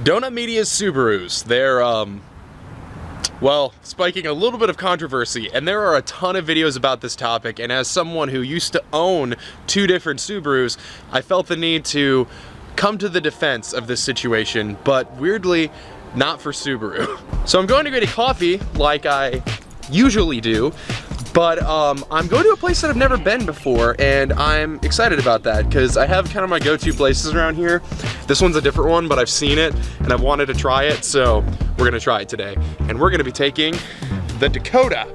Donut Media's Subarus, they're, well, spiking a little bit of controversy, and there are a ton of videos about this topic, and as someone who used to own 2 different Subarus, I felt the need to come to the defense of this situation, but weirdly, not for Subaru. So I'm going to get a coffee, like I usually do, but I'm going to a place that I've never been before, and I'm excited about that because I have kind of my go-to places around here. This one's a different one, but I've seen it and I've wanted to try it, so we're gonna try it today. And we're gonna be taking the Dakota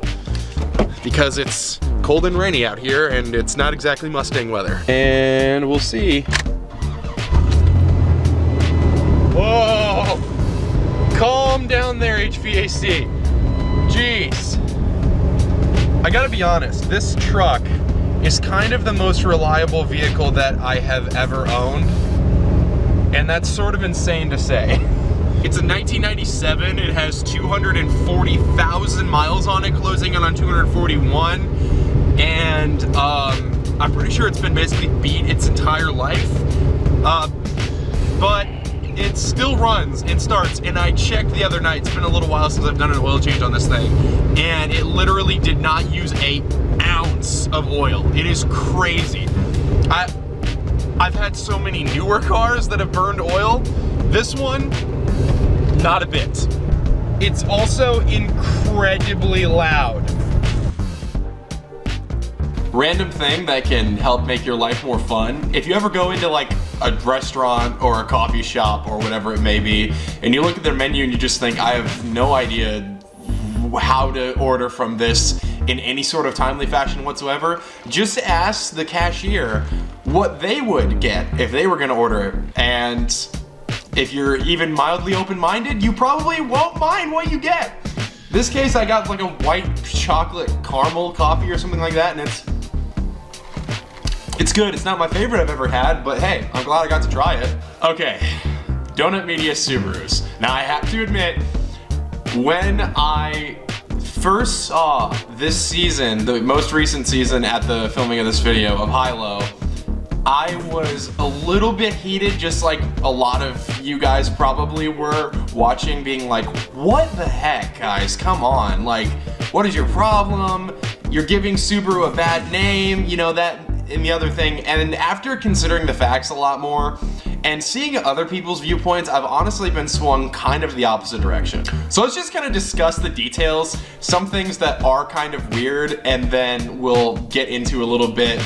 because it's cold and rainy out here and it's not exactly Mustang weather. And we'll see. Whoa! Calm down there, HVAC. Jeez. I gotta be honest, this truck is kind of the most reliable vehicle that I have ever owned, and that's sort of insane to say. It's a 1997, it has 240,000 miles on it, closing in on 241, and I'm pretty sure it's been basically beat its entire life, but it still runs and starts, and I checked the other night, it's been a little while since I've done an oil change on this thing, and it literally did not use an ounce of oil. It is crazy. I've had so many newer cars that have burned oil. This one, not a bit. It's also incredibly loud. Random thing that can help make your life more fun. If you ever go into like a restaurant or a coffee shop or whatever it may be, and you look at their menu and you just think, I have no idea how to order from this in any sort of timely fashion whatsoever, just ask the cashier what they would get if they were gonna order it. And if you're even mildly open-minded, you probably won't mind what you get. This case, I got like a white chocolate caramel coffee or something like that, and it's good. It's not my favorite I've ever had, but hey, I'm glad I got to try it. Okay, Donut Media Subarus. Now I have to admit, when I first saw this season, the most recent season at the filming of this video of High-Low, I was a little bit heated, just like a lot of you guys probably were watching, being like, what the heck, guys, come on, like, what is your problem? You're giving Subaru a bad name, you know, that and the other thing. And after considering the facts a lot more and seeing other people's viewpoints, I've honestly been swung kind of the opposite direction. So let's just kind of discuss the details, some things that are kind of weird, and then we'll get into a little bit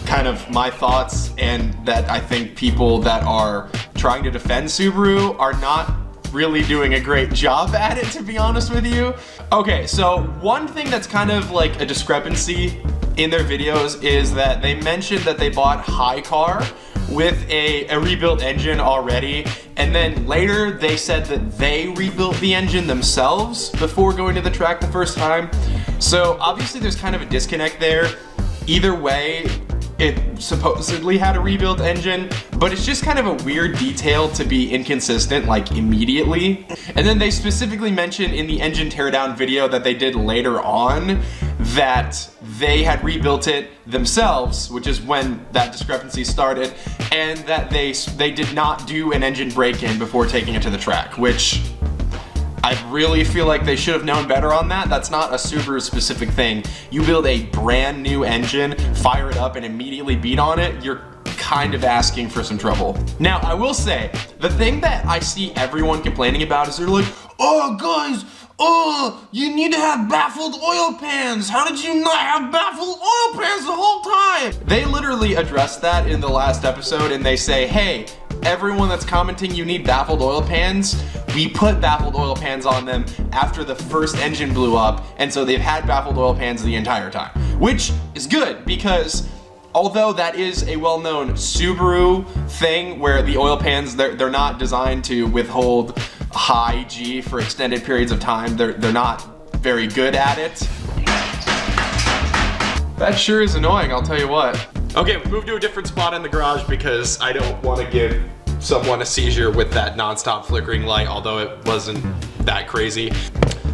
kind of my thoughts, and that I think people that are trying to defend Subaru are not really doing a great job at it, to be honest with you. Okay, so one thing that's kind of like a discrepancy in their videos is that they mentioned that they bought High Car with a rebuilt engine already, and then later they said that they rebuilt the engine themselves before going to the track the first time. So obviously there's kind of a disconnect there. Either way, it supposedly had a rebuilt engine, but it's just kind of a weird detail to be inconsistent, like, immediately. And then they specifically mentioned in the engine teardown video that they did later on that they had rebuilt it themselves, which is when that discrepancy started, and that they did not do an engine break-in before taking it to the track, which I really feel like they should have known better on that. That's not a Subaru specific thing. You build a brand new engine, fire it up, and immediately beat on it, you're kind of asking for some trouble. Now, I will say, the thing that I see everyone complaining about is they're like, oh guys, you need to have baffled oil pans. How did you not have baffled oil pans the whole time? They literally addressed that in the last episode, and they say, hey, everyone that's commenting you need baffled oil pans, we put baffled oil pans on them after the first engine blew up, and so they've had baffled oil pans the entire time, which is good because although that is a well-known Subaru thing where the oil pans, they're not designed to withhold high G for extended periods of time, they're not very good at it. That sure is annoying, I'll tell you what. Okay, we moved to a different spot in the garage because I don't want to give someone a seizure with that non-stop flickering light, although it wasn't that crazy.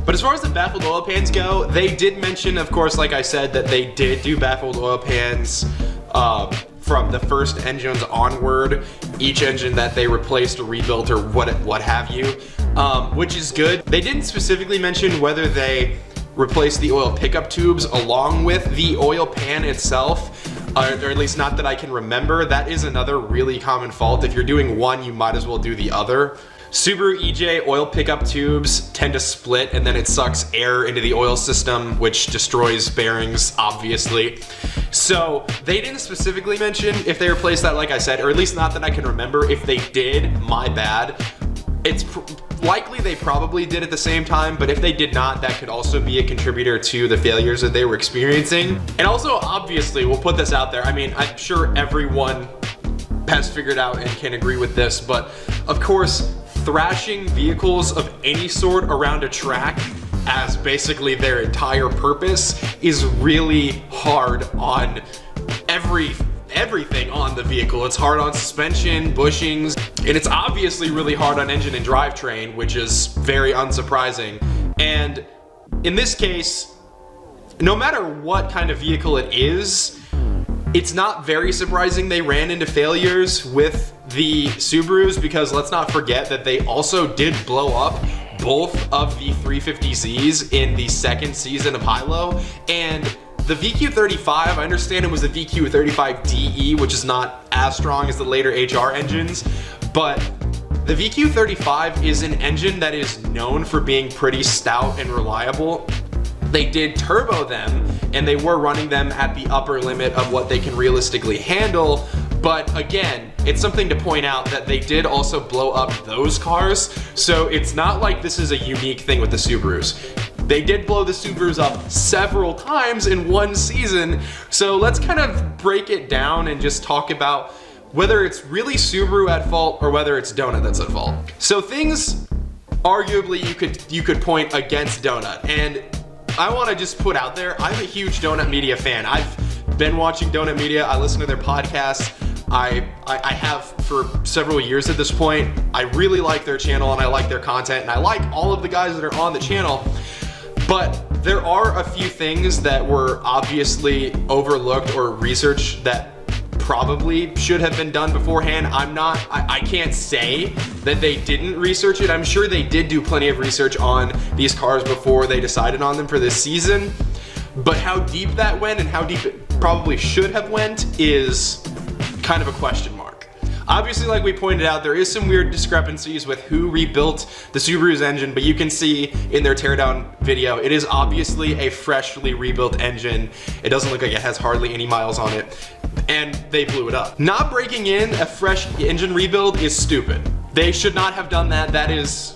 But as far as the baffled oil pans go, they did mention, of course, like I said, that they did do baffled oil pans from the first engines onward, each engine that they replaced or rebuilt or what have you, which is good. They didn't specifically mention whether they replaced the oil pickup tubes along with the oil pan itself, or at least not that I can remember. That is another really common fault. If you're doing one, you might as well do the other. Subaru EJ oil pickup tubes tend to split and then it sucks air into the oil system, which destroys bearings, obviously. So they didn't specifically mention if they replaced that, like I said, or at least not that I can remember. If they did, my bad. It's likely they probably did at the same time, but if they did not, that could also be a contributor to the failures that they were experiencing. And also, obviously, we'll put this out there. I mean, I'm sure everyone has figured out and can agree with this, but of course, thrashing vehicles of any sort around a track as basically their entire purpose is really hard on everything on the vehicle. It's hard on suspension, bushings, and it's obviously really hard on engine and drivetrain, which is very unsurprising. And in this case, no matter what kind of vehicle it is, it's not very surprising they ran into failures with the Subarus, because let's not forget that they also did blow up both of the 350Zs in the second season of Hilo. And the VQ35, I understand it was the VQ35DE, which is not as strong as the later HR engines, but the VQ35 is an engine that is known for being pretty stout and reliable. They did turbo them, and they were running them at the upper limit of what they can realistically handle. But again, it's something to point out that they did also blow up those cars. So it's not like this is a unique thing with the Subarus. They did blow the Subarus up several times in one season. So let's kind of break it down and just talk about whether it's really Subaru at fault or whether it's Donut that's at fault. So things arguably you could point against Donut, and I want to just put out there, I'm a huge Donut Media fan. I've been watching Donut Media. I listen to their podcasts. I have for several years at this point. I really like their channel and I like their content and I like all of the guys that are on the channel. But there are a few things that were obviously overlooked or researched that probably should have been done beforehand. I can't say that they didn't research it. I'm sure they did do plenty of research on these cars before they decided on them for this season. But how deep that went and how deep it probably should have went is kind of a question mark. Obviously, like we pointed out, there is some weird discrepancies with who rebuilt the Subaru's engine, but you can see in their teardown video, it is obviously a freshly rebuilt engine. It doesn't look like it has hardly any miles on it, and they blew it up. Not breaking in a fresh engine rebuild is stupid. They should not have done that. That is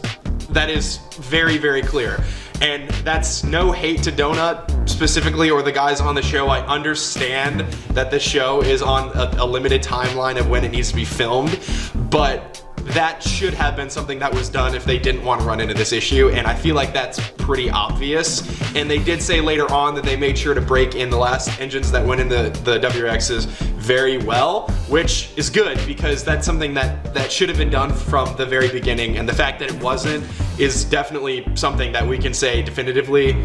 very, very clear. And that's no hate to Donut specifically or the guys on the show. I understand that the show is on a limited timeline of when it needs to be filmed, but that should have been something that was done if they didn't want to run into this issue, and I feel like that's pretty obvious. And they did say later on that they made sure to break in the last engines that went in the WRXs very well, which is good because that's something that should have been done from the very beginning, and the fact that it wasn't is definitely something that we can say definitively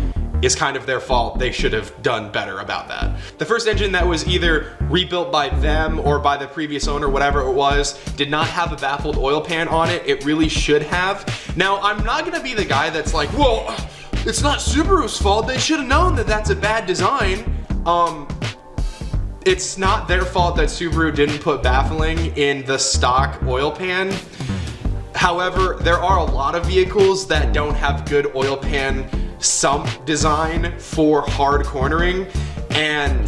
is kind of their fault. They should have done better about that. The first engine that was either rebuilt by them or by the previous owner, whatever it was, did not have a baffled oil pan on it. It really should have. Now, I'm not gonna be the guy that's like, well, it's not Subaru's fault. They should have known that that's a bad design. It's not their fault that Subaru didn't put baffling in the stock oil pan. However, there are a lot of vehicles that don't have good oil pan sump design for hard cornering, and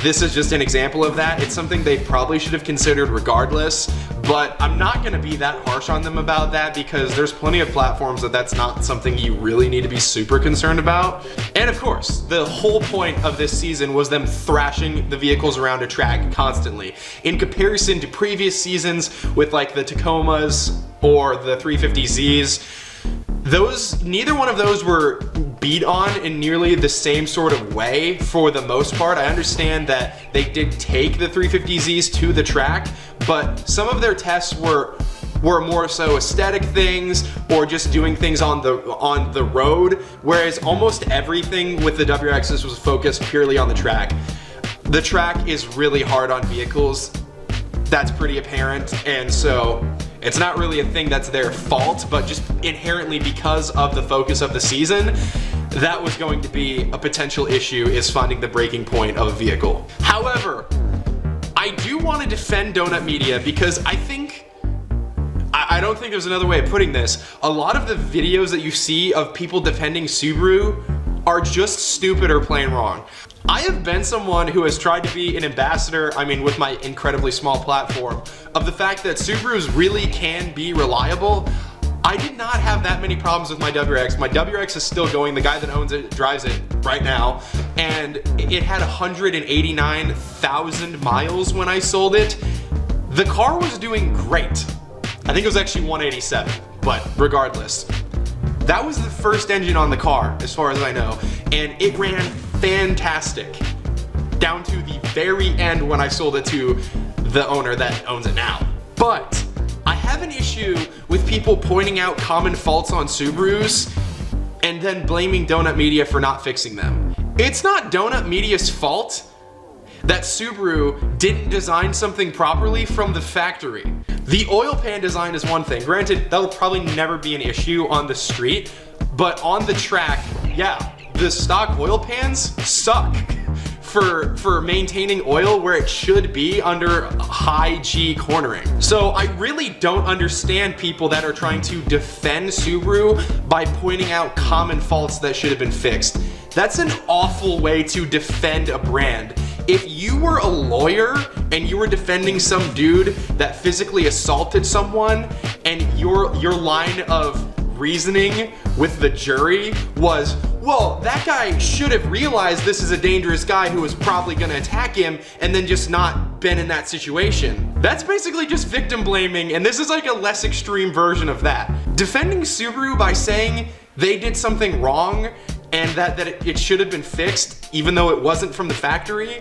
this is just an example of that. It's something they probably should have considered regardless, but I'm not gonna be that harsh on them about that because there's plenty of platforms that that's not something you really need to be super concerned about. And of course, the whole point of this season was them thrashing the vehicles around a track constantly. In comparison to previous seasons with like the Tacomas or the 350Zs, neither one of those were beat on in nearly the same sort of way for the most part. I understand that they did take the 350Zs to the track, but some of their tests were more so aesthetic things or just doing things on the road, whereas almost everything with the WRXs was focused purely on the track. the track is really hard on vehicles. That's pretty apparent, and so it's not really a thing that's their fault, but just inherently because of the focus of the season, that was going to be a potential issue, is finding the breaking point of a vehicle. However, I do want to defend Donut Media because I don't think there's another way of putting this. A lot of the videos that you see of people defending Subaru are just stupid or plain wrong. I have been someone who has tried to be an ambassador, I mean with my incredibly small platform, of the fact that Subarus really can be reliable. I did not have that many problems with my WRX. My WRX is still going. The guy that owns it drives it right now, and it had 189,000 miles when I sold it. The car was doing great. I think it was actually 187, but regardless. That was the first engine on the car, as far as I know, and it ran fantastic down to the very end when I sold it to the owner that owns it now. But I have an issue with people pointing out common faults on Subarus and then blaming Donut Media for not fixing them. It's not Donut Media's fault that Subaru didn't design something properly from the factory. The oil pan design is one thing. Granted, that'll probably never be an issue on the street, but on the track, yeah, the stock oil pans suck for maintaining oil where it should be under high G cornering. So I really don't understand people that are trying to defend Subaru by pointing out common faults that should have been fixed. That's an awful way to defend a brand. If you were a lawyer and you were defending some dude that physically assaulted someone, and your line of reasoning with the jury was, well, that guy should have realized this is a dangerous guy who was probably gonna attack him and then just not been in that situation. That's basically just victim blaming, and this is like a less extreme version of that. Defending Subaru by saying they did something wrong and that it should have been fixed even though it wasn't from the factory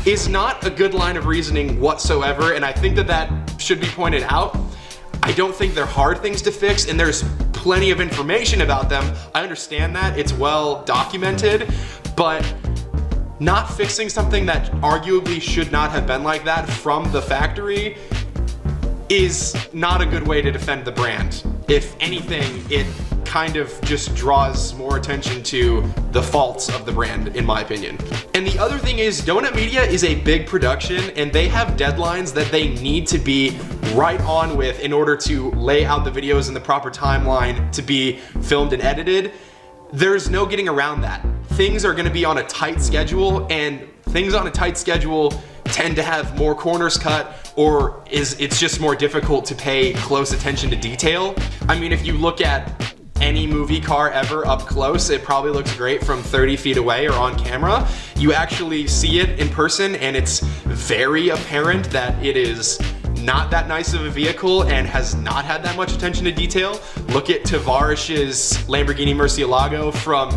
is not a good line of reasoning whatsoever, and I think that should be pointed out. I don't think they're hard things to fix, and there's plenty of information about them. I understand that, it's well documented, but not fixing something that arguably should not have been like that from the factory is not a good way to defend the brand. If anything, it kind of just draws more attention to the faults of the brand, in my opinion. And the other thing is, Donut Media is a big production, and they have deadlines that they need to be right on with in order to lay out the videos in the proper timeline to be filmed and edited. There's no getting around that. Things are gonna be on a tight schedule, and things on a tight schedule tend to have more corners cut, or it's just more difficult to pay close attention to detail. I mean, if you look at any movie car ever up close, it probably looks great from 30 feet away or on camera. You actually see it in person and it's very apparent that it is not that nice of a vehicle and has not had that much attention to detail. Look at Tavares's Lamborghini Murcielago from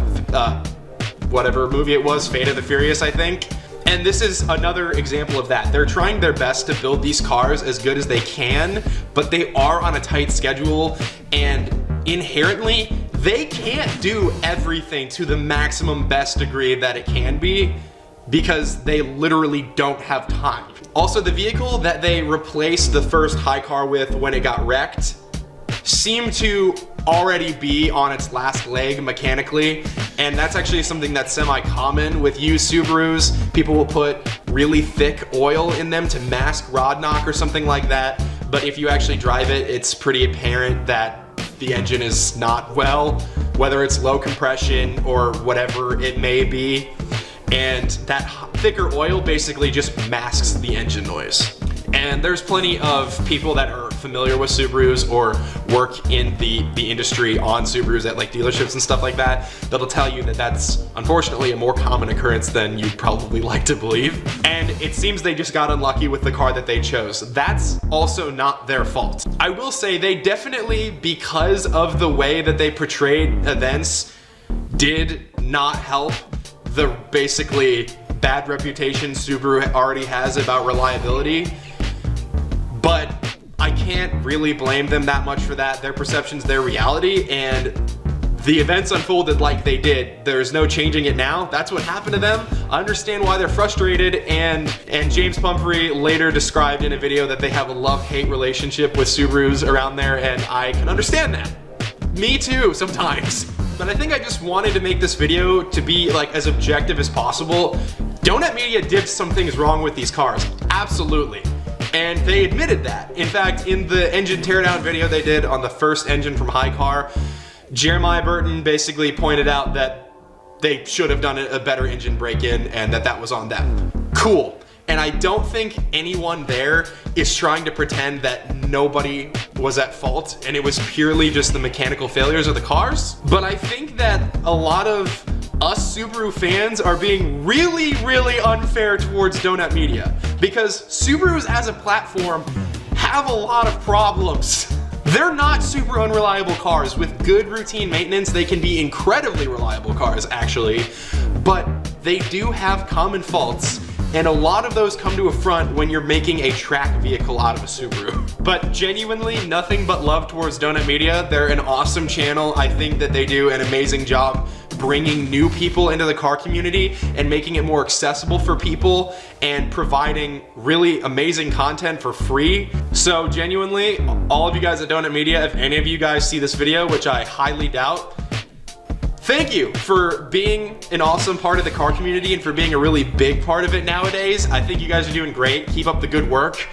whatever movie it was, Fate of the Furious, I think. And this is another example of that. They're trying their best to build these cars as good as they can, but they are on a tight schedule, and inherently, they can't do everything to the maximum best degree that it can be because they literally don't have time. Also, the vehicle that they replaced the first high car with when it got wrecked seemed to already be on its last leg mechanically, and that's actually something that's semi-common with used Subarus. People will put really thick oil in them to mask rod knock or something like that, but if you actually drive it, it's pretty apparent that the engine is not well, whether it's low compression or whatever it may be, and that thicker oil basically just masks the engine noise. And there's plenty of people that are familiar with Subarus or work in the industry on Subarus at like dealerships and stuff like that, that'll tell you that that's unfortunately a more common occurrence than you'd probably like to believe. And it seems they just got unlucky with the car that they chose. That's also not their fault. I will say they definitely, because of the way that they portrayed events, did not help the basically bad reputation Subaru already has about reliability. But I can't really blame them that much for that. Their perception's their reality, and the events unfolded like they did. There's no changing it now. That's what happened to them. I understand why they're frustrated, and James Pumphrey later described in a video that they have a love-hate relationship with Subarus around there, and I can understand that. Me too, sometimes. But I think I just wanted to make this video to be like as objective as possible. Donut Media did some things wrong with these cars, absolutely. And they admitted that. In fact, in the engine teardown video they did on the first engine from High Car, Jeremiah Burton basically pointed out that they should have done a better engine break-in and that was on them. Cool. And I don't think anyone there is trying to pretend that nobody was at fault and it was purely just the mechanical failures of the cars. But I think that a lot of us Subaru fans are being really, really unfair towards Donut Media, because Subarus as a platform have a lot of problems. They're not super unreliable cars. With good routine maintenance, they can be incredibly reliable cars, actually. But they do have common faults, and a lot of those come to a front when you're making a track vehicle out of a Subaru. But genuinely, nothing but love towards Donut Media. They're an awesome channel. I think that they do an amazing job bringing new people into the car community and making it more accessible for people and providing really amazing content for free. So genuinely, all of you guys at Donut Media, if any of you guys see this video, which I highly doubt, thank you for being an awesome part of the car community and for being a really big part of it nowadays. I think you guys are doing great. Keep up the good work.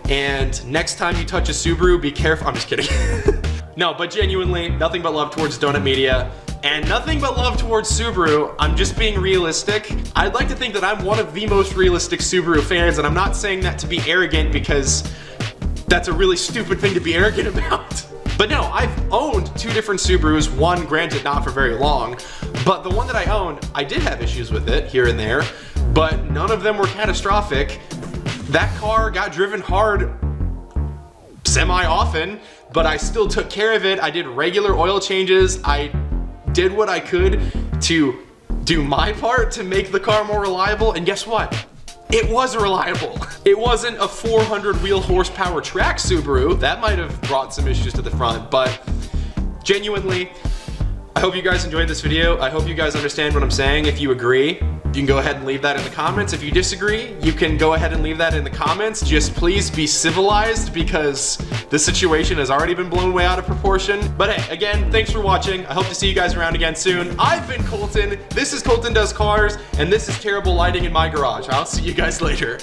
And next time you touch a Subaru, be careful. I'm just kidding. No, but genuinely, nothing but love towards Donut Media. And nothing but love towards Subaru. I'm just being realistic. I'd like to think that I'm one of the most realistic Subaru fans, and I'm not saying that to be arrogant, because that's a really stupid thing to be arrogant about. But no, I've owned two different Subarus, one granted not for very long, but the one that I owned, I did have issues with it here and there, but none of them were catastrophic. That car got driven hard semi-often, but I still took care of it. I did regular oil changes. I did what I could to do my part to make the car more reliable, and guess what? It was reliable. It wasn't a 400 wheel horsepower track Subaru. That might have brought some issues to the front, but genuinely, I hope you guys enjoyed this video. I hope you guys understand what I'm saying. If you agree, you can go ahead and leave that in the comments. If you disagree, you can go ahead and leave that in the comments. Just please be civilized, because this situation has already been blown way out of proportion. But hey, again, thanks for watching. I hope to see you guys around again soon. I've been Colton. This is Colton Does Cars, and this is terrible lighting in my garage. I'll see you guys later.